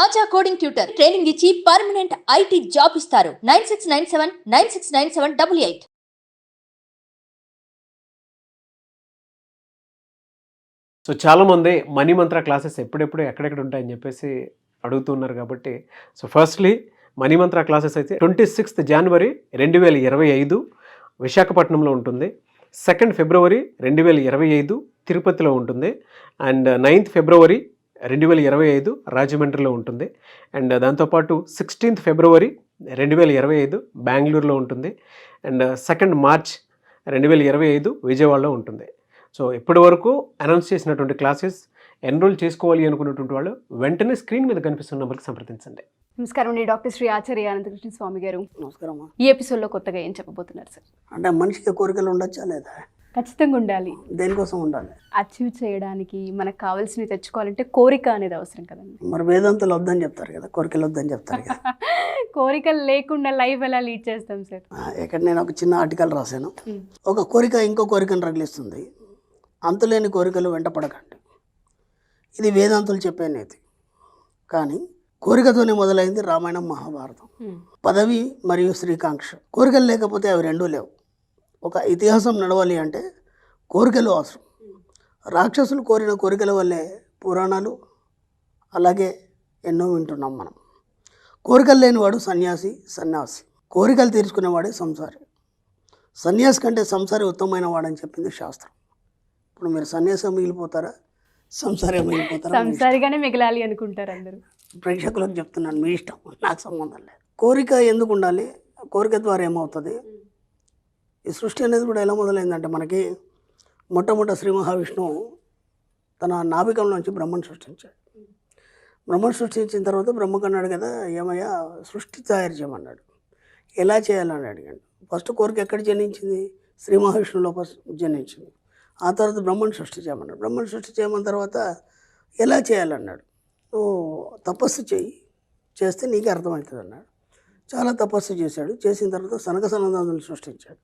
ఆచా coding tutor training ఇచ్చి permanent IT job ఇస్తారు. 9697969788. So చాలామంది మనీ మంత్ర క్లాసెస్ ఎప్పుడెప్పుడు ఎక్కడెక్కడ ఉంటాయని చెప్పేసి అడుగుతున్నారు కాబట్టి సో ఫస్ట్లీ మనీ మంత్ర క్లాసెస్ అయితే 26th January 2025 విశాఖపట్నంలో ఉంటుంది. 2nd February 2025 తిరుపతిలో ఉంటుంది. అండ్ 9th February 2025 రాజమండ్రిలో ఉంటుంది. అండ్ దాంతోపాటు 16th February 2025 బెంగళూరులో ఉంటుంది. అండ్ 2nd March 2025 విజయవాడలో ఉంటుంది. సో ఇప్పటి వరకు అనౌన్స్ చేసినటువంటి క్లాసెస్ ఎన్రోల్ చేసుకోవాలి అనుకున్నటువంటి వాళ్ళు వెంటనే స్క్రీన్ మీద కనిపిస్తున్న నెంబర్కి సంప్రదించండి. నమస్కారం అండి, డాక్టర్ శ్రీ ఆచార్య అనంతకృష్ణ స్వామి గారు. నమస్కారం. ఈ ఎపిసోడ్లో కొత్తగా ఏం చెప్పబోతున్నారు సార్? అంటే మనిషికి కోరికలు ఉండొచ్చా లేదా? ఖచ్చితంగా ఉండాలి. దేనికోసం ఉండాలి? అచీవ్ చేయడానికి, మనకు కావాల్సినవి తెచ్చుకోవాలంటే కోరిక అనేది అవసరం కదండి. మరి వేదాంతులు వద్దని చెప్తారు కదా, కోరికలు వద్దని చెప్తారు కదా. కోరికలు లేకుండా లైఫ్ ఎలా లీడ్ చేస్తాం సార్? ఇక్కడ నేను ఒక చిన్న ఆర్టికల్ రాశాను. ఒక కోరిక ఇంకో కోరికను రగిలిస్తుంది, అంతులేని కోరికలు వెంట పడకండి. ఇది వేదాంతులు చెప్పే నీతి. కానీ కోరికతోనే మొదలైంది రామాయణం, మహాభారతం. పదవి మరియు శ్రీకాంక్ష. కోరికలు లేకపోతే అవి రెండూ లేవు. ఒక ఇతిహాసం నడవాలి అంటే కోరికలు అవసరం. రాక్షసులు కోరిన కోరికల వల్లే పురాణాలు అలాగే ఎన్నో వింటున్నాం మనం. కోరికలు లేనివాడు సన్యాసి. కోరికలు తీర్చుకునేవాడే సంసారి. సన్యాసి కంటే సంసారి ఉత్తమమైన వాడని చెప్పింది శాస్త్రం. ఇప్పుడు మీరు సన్యాసం మిగిలిపోతారా, సంసారం మిగిలిపోతారా? సంసారిగానే మిగలాలి అనుకుంటారు అందరూ. ప్రేక్షకులకు చెప్తున్నాను, మీ ఇష్టం, నాకు సంబంధం లేదు. కోరిక ఎందుకు ఉండాలి? కోరిక ద్వారా ఏమవుతుంది? ఈ సృష్టి అనేది కూడా ఎలా మొదలైందంటే మనకి మొట్టమొదట శ్రీ మహావిష్ణువు తన నాభికంలోంచి బ్రహ్మను సృష్టించాడు. బ్రహ్మను సృష్టించిన తర్వాత బ్రహ్మకన్నాడు కదా, ఏమయ్యా సృష్టి తయారు చేయమన్నాడు. ఎలా చేయాలని అడిగాడు. ఫస్ట్ కోరిక ఎక్కడ జనించింది? శ్రీ మహావిష్ణువులో జనించింది. ఆ తర్వాత బ్రహ్మను సృష్టి చేయమన్నాడు. బ్రహ్మను సృష్టి చేయమన్న తర్వాత ఎలా చేయాలన్నాడు. నువ్వు తపస్సు చేస్తే నీకే అర్థమవుతుంది అన్నాడు. చాలా తపస్సు చేశాడు. చేసిన తర్వాత సనక సనందాదులు సృష్టించాడు.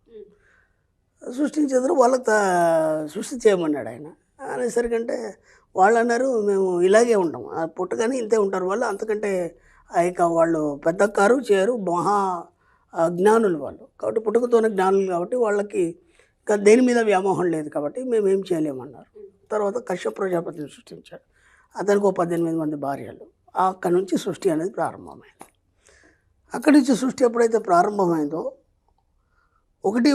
సృష్టించిన తర్వాత వాళ్ళకి సృష్టి చేయమన్నాడు ఆయన. అనేసరికంటే వాళ్ళు అన్నారు, మేము ఇలాగే ఉంటాం, పుట్టగానే ఇంతే ఉంటారు వాళ్ళు, అంతకంటే ఇక వాళ్ళు పెద్ద కారు చేయరు, మహా జ్ఞానులు వాళ్ళు. కాబట్టి పుట్టుకతోనే జ్ఞానులు కాబట్టి వాళ్ళకి ఇంకా దేని మీద వ్యామోహం లేదు కాబట్టి మేమేం చేయలేమన్నారు. తర్వాత కశ్యప ప్రజాపతిని సృష్టించాడు. అతనికి 18 మంది భార్యలు. అక్కడి నుంచి సృష్టి అనేది ప్రారంభమైంది. అక్కడి నుంచి సృష్టి ఎప్పుడైతే ప్రారంభమైందో ఒకటి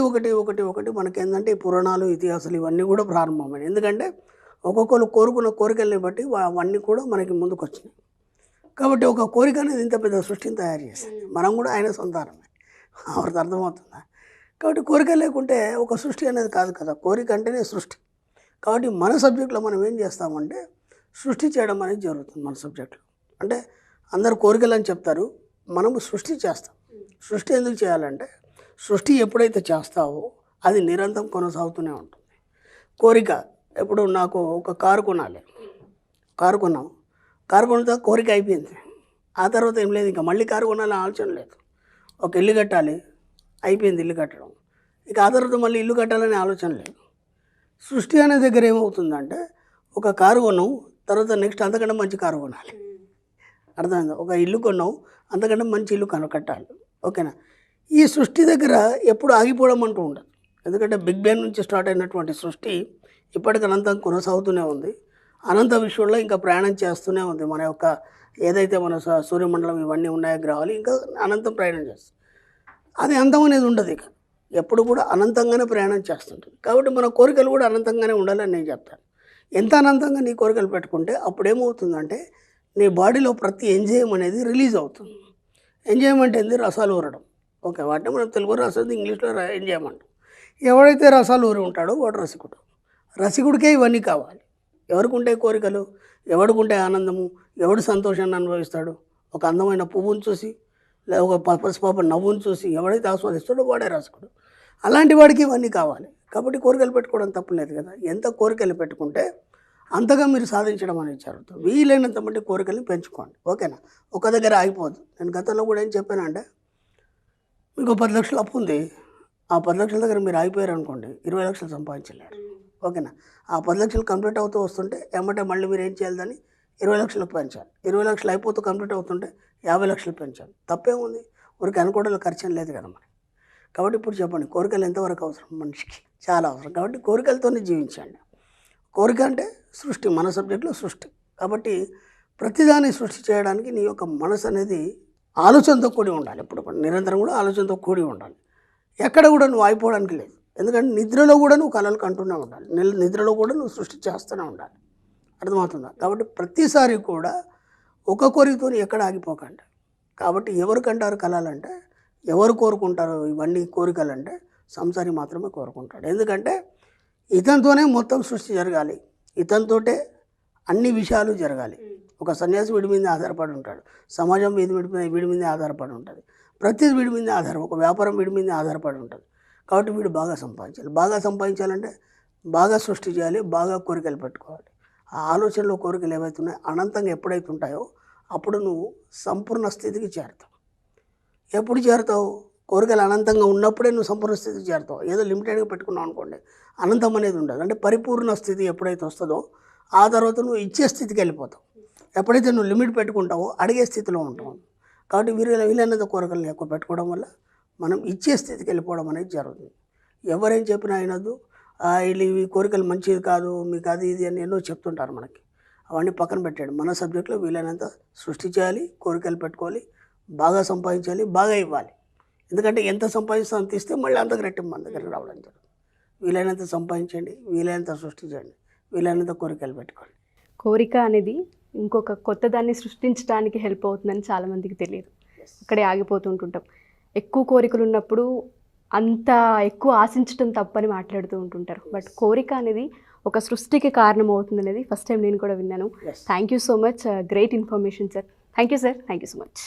మనకేంటంటే ఈ పురాణాలు, ఇతిహాసాలు ఇవన్నీ కూడా ప్రారంభమైనాయి. ఎందుకంటే ఒక్కొక్కరు కోరుకున్న కోరికల్ని బట్టి అవన్నీ కూడా మనకి ముందుకు వచ్చినాయి. కాబట్టి ఒక కోరిక అనేది ఇంత పెద్ద సృష్టిని తయారు చేసింది. మనం కూడా ఆయన సంతానమే. ఎవరికి అర్థమవుతుందా? కాబట్టి కోరిక లేకుంటే ఒక సృష్టి అనేది కాదు కదా. కోరిక అంటేనే సృష్టి. కాబట్టి మన సబ్జెక్ట్లో మనం ఏం చేస్తామంటే సృష్టి చేయడం అనేది జరుగుతుంది మన సబ్జెక్ట్లో. అంటే అందరు కోరికలు అని చెప్తారు, మనము సృష్టి చేస్తాం. సృష్టి ఎందుకు చేయాలంటే సృష్టి ఎప్పుడైతే చేస్తావో అది నిరంతరం కొనసాగుతూనే ఉంటుంది. కోరిక ఇప్పుడు నాకు ఒక కారు కొనాలి, కారు కొన్నాం, కారు కొన్న కోరిక అయిపోయింది. ఆ తర్వాత ఏం లేదు, ఇంకా మళ్ళీ కారు కొనాలని ఆలోచన లేదు. ఒక ఇల్లు కట్టాలి, అయిపోయింది ఇల్లు కట్టడం. ఇక ఆ తర్వాత మళ్ళీ ఇల్లు కట్టాలనే ఆలోచన లేదు. సృష్టి అనే దగ్గర ఏమవుతుందంటే ఒక కారు కొన్నాం, తర్వాత నెక్స్ట్ అంతకంటే మంచి కారు కొనాలి. అర్థమైందా? ఒక ఇల్లు కొన్నాం, అంతకంటే మంచి ఇల్లు కట్టాలి. ఓకేనా? ఈ సృష్టి దగ్గర ఎప్పుడు ఆగిపోవడం అంటూ ఉండదు. ఎందుకంటే బిగ్ బ్యాంగ్ నుంచి స్టార్ట్ అయినటువంటి సృష్టి ఇప్పటికి అనంతం కొనసాగుతూనే ఉంది. అనంత విశ్వంలో ఇంకా ప్రయాణం చేస్తూనే ఉంది. మన యొక్క ఏదైతే మన సూర్యమండలం ఇవన్నీ ఉన్నాయో గ్రహాలు ఇంకా అనంతం ప్రయాణం చేస్తుంది. అది అంతం అనేది ఉండదు. ఇక ఎప్పుడు కూడా అనంతంగానే ప్రయాణం చేస్తుంటుంది. కాబట్టి మన కోరికలు కూడా అనంతంగానే ఉండాలని నేను చెప్తాను. ఎంత అనంతంగా నీ కోరికలు పెట్టుకుంటే అప్పుడు ఏమవుతుందంటే నీ బాడీలో ప్రతి ఎంజైమ్ అనేది రిలీజ్ అవుతుంది. ఎంజైమ్ అంటే ఏంది? రసాలు ఊరడం. ఓకే, వాటిని మనం తెలుగు రసం, ఇంగ్లీష్లో ఎంజైమ్ అంటాం. ఎవడైతే రసాలు ఊరి ఉంటాడో వాడు రసికుడు. రసికుడికే ఇవన్నీ కావాలి. ఎవరికి ఉంటాయి కోరికలు? ఎవరికి ఉంటాయి ఆనందము? ఎవడు సంతోషాన్ని అనుభవిస్తాడు? ఒక అందమైన పువ్వును చూసి, లేదా ఒక పసుపాప నవ్వును చూసి ఎవడైతే ఆస్వాదిస్తాడో వాడే రసికుడు. అలాంటి వాడికి ఇవన్నీ కావాలి. కాబట్టి కోరికలు పెట్టుకోవడం తప్పులేదు కదా. ఎంత కోరికలు పెట్టుకుంటే అంతగా మీరు సాధించడం అనేది జరుగుతుంది. వీలైనంత మట్టి కోరికల్ని పెంచుకోండి. ఓకేనా? ఒక దగ్గర ఆగిపోదు. నేను గతంలో కూడా ఏం చెప్పానంటే, మీకు 10 లక్షలు అప్పు ఉంది, ఆ 10 లక్షల దగ్గర మీరు ఆగిపోయారు అనుకోండి, 20 లక్షలు సంపాదించలేరు. ఓకేనా? ఆ 10 లక్షలు కంప్లీట్ అవుతూ వస్తుంటే ఏమంటే మళ్ళీ మీరు ఏం చేయాలి, దాన్ని 20 లక్షలకు పెంచాలి. 20 లక్షలు అయిపోతూ కంప్లీట్ అవుతుంటే 50 లక్షలు పెంచాలి. తప్పేముంది? ఊరికి అనుకోవడంలో ఖర్చు లేదు కదా మరి. కాబట్టి ఇప్పుడు చెప్పండి, కోరికలు ఎంతవరకు అవసరం మనిషికి? చాలా అవసరం. కాబట్టి కోరికలతోనే జీవించండి. కోరిక అంటే సృష్టి, మన సబ్జెక్టులో సృష్టి. కాబట్టి ప్రతిదాన్ని సృష్టి చేయడానికి నీ యొక్క మనసు అనేది ఆలోచనతో కూడి ఉండాలి. ఎప్పుడు కూడా నిరంతరం కూడా ఆలోచనతో కూడి ఉండాలి. ఎక్కడ కూడా నువ్వు అయిపోవడానికి లేదు. ఎందుకంటే నిద్రలో కూడా నువ్వు కలలు కంటూనే ఉండాలి. నిద్రలో కూడా నువ్వు సృష్టి చేస్తూనే ఉండాలి. అర్థమవుతుందా? కాబట్టి ప్రతిసారి కూడా ఒక కోరికతో ఎక్కడ ఆగిపోకండి. కాబట్టి ఎవరికంటారు కళలంటే, ఎవరు కోరుకుంటారు ఇవన్నీ కోరికలంటే సంసారి మాత్రమే కోరుకుంటాడు. ఎందుకంటే ఇతనితోనే మొత్తం సృష్టి జరగాలి, ఇతనితోటే అన్ని విషయాలు జరగాలి. ఒక సన్యాసి వీడి మీద ఆధారపడి ఉంటాడు, సమాజం వీడి మీద ఆధారపడి ఉంటుంది, ప్రతిదీ వీడి మీద ఆధారం, ఒక వ్యాపారం వీడి మీద ఆధారపడి ఉంటుంది. కాబట్టి వీడు బాగా సంపాదించాలి. బాగా సంపాదించాలంటే బాగా సృష్టి చేయాలి, బాగా కోరికలు పెట్టుకోవాలి. ఆ ఆలోచనలో కోరికలు ఏవైతే ఉన్నాయో అనంతంగా ఎప్పుడైతే ఉంటాయో అప్పుడు నువ్వు సంపూర్ణ స్థితికి చేరుతావు. ఎప్పుడు చేరుతావు? కోరికలు అనంతంగా ఉన్నప్పుడే నువ్వు సంపూర్ణ స్థితికి చేరుతావు. ఏదో లిమిటెడ్గా పెట్టుకున్నావు అనుకోండి, అనంతం అనేది ఉండదు. అంటే పరిపూర్ణ స్థితి ఎప్పుడైతే వస్తుందో ఆ తర్వాత నువ్వు ఇచ్చే స్థితికి వెళ్ళిపోతావు. ఎప్పుడైతే నువ్వు లిమిట్ పెట్టుకుంటావో అడిగే స్థితిలో ఉంటావు. కాబట్టి వీలైనంత కోరికలు ఎక్కువ పెట్టుకోవడం వల్ల మనం ఇచ్చే స్థితికి వెళ్ళిపోవడం అనేది జరుగుతుంది. ఎవరేం చెప్పినా అయినద్దు, వీళ్ళు ఇవి కోరికలు మంచిది కాదు, మీకు అది ఇది అని ఎన్నో చెప్తుంటారు మనకి. అవన్నీ పక్కన పెట్టాడు. మన సబ్జెక్టులో వీలైనంత సృష్టి చేయాలి, కోరికలు పెట్టుకోవాలి, బాగా సంపాదించాలి, బాగా ఇవ్వాలి. ఎందుకంటే ఎంత సంపాదిస్తే అంత ఇస్తే మళ్ళీ అంతకు రెట్టింపు మన దగ్గరికి రావడం జరుగుతుంది. వీలైనంత సంపాదించండి, వీలైనంత సృష్టి చేయండి, వీలైనంత కోరికలు పెట్టుకోండి. కోరిక అనేది ఇంకొక కొత్త దాన్ని సృష్టించడానికి హెల్ప్ అవుతుందని చాలామందికి తెలియదు. అక్కడే ఆగిపోతుంటుంటాం. ఎక్కువ కోరికలు ఉన్నప్పుడు అంత ఎక్కువ ఆశించడం తప్పని మాట్లాడుతూ ఉంటుంటారు. బట్ కోరిక అనేది ఒక సృష్టికి కారణం అవుతుంది అనేది ఫస్ట్ టైం నేను కూడా విన్నాను. Thank you so much, great information sir. Thank you sir, thank you so much.